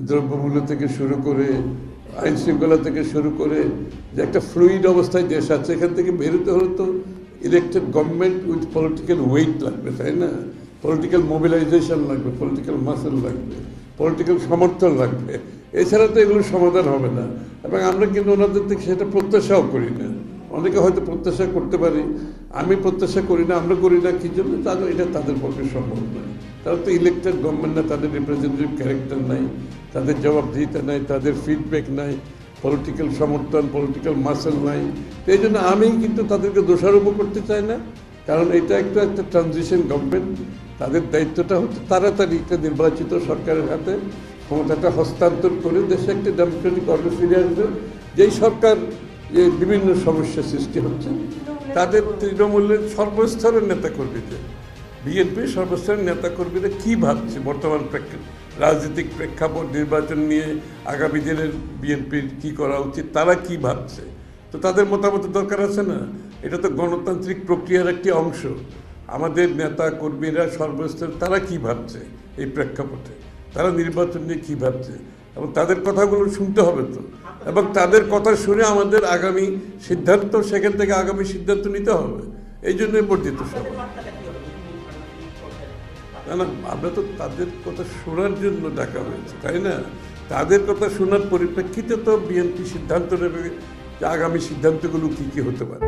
দ্রব্যমূল্য থেকে শুরু করে আইন শৃঙ্খলা থেকে শুরু করে যে একটা ফ্লুইড অবস্থায় দেশ আছে, এখান থেকে বেরোতে হলে তো elected government with political weight লাগবে, তাই না? পলিটিক্যাল মোবিলাইজেশন লাগবে, পলিটিক্যাল মাসেল লাগবে, পলিটিক্যাল সমর্থন লাগবে। এছাড়া তো এগুলোর সমাধান হবে না। এবং আমরা কিন্তু ওনাদের থেকে সেটা প্রত্যাশাও করি না। অনেকে হয়তো প্রত্যাশা করতে পারি, আমি প্রত্যাশা করি না। আমরা করি না কি জন্য? তাদের এটা তাদের পক্ষে সম্ভব নয়। তারা তো ইলেকটেড গভর্নমেন্ট না, তাদের রিপ্রেজেন্টেটিভ ক্যারেক্টার নাই, তাদের জবাবদিহিতা নাই, তাদের ফিডব্যাক নাই, পলিটিক্যাল সমর্থন, পলিটিক্যাল মাসেল নাই। এই জন্য আমি কিন্তু তাদেরকে দোষারোপ করতে চাই না, কারণ এটা একটা ট্রানজিশন গভর্নমেন্ট। তাদের দায়িত্বটা হচ্ছে তাড়াতাড়ি একটা নির্বাচিত সরকারের হাতে ক্ষমতাটা হস্তান্তর করে দেশে একটা ডেমোক্রেটিক অর্ডার ফিরে আসবে। যেই সরকার যে বিভিন্ন সমস্যা সৃষ্টি হচ্ছে, তাদের তৃণমূলের সর্বস্তরের নেতাকর্মীদের, বিএনপির সর্বস্তরের নেতাকর্মীরা কী ভাবছে বর্তমান রাজনৈতিক প্রেক্ষাপট, নির্বাচন নিয়ে আগামী দিনের বিএনপির কী করা উচিত, তারা কি ভাবছে, তো তাদের মতামত দরকার আছে না? এটা তো গণতান্ত্রিক প্রক্রিয়ার একটি অংশ। আমাদের নেতা কর্মীরা সর্বস্তর তারা কি ভাবছে এই প্রেক্ষাপটে, তারা নির্বাচন নিয়ে কী ভাবছে, এবং তাদের কথাগুলো শুনতে হবে তো, এবং তাদের কথা শুনে আমাদের আগামী সিদ্ধান্ত, সেখান থেকে আগামী সিদ্ধান্ত নিতে হবে। এই জন্যই বর্ধিত সভা। না না, আমরা তো তাদের কথা শোনার জন্য ডাকা হয়েছে, তাই না? তাদের কথা শোনার পরিপ্রেক্ষিতে তো বিএনপি সিদ্ধান্ত নেবে যে আগামী সিদ্ধান্তগুলো কী কী হতে পারে।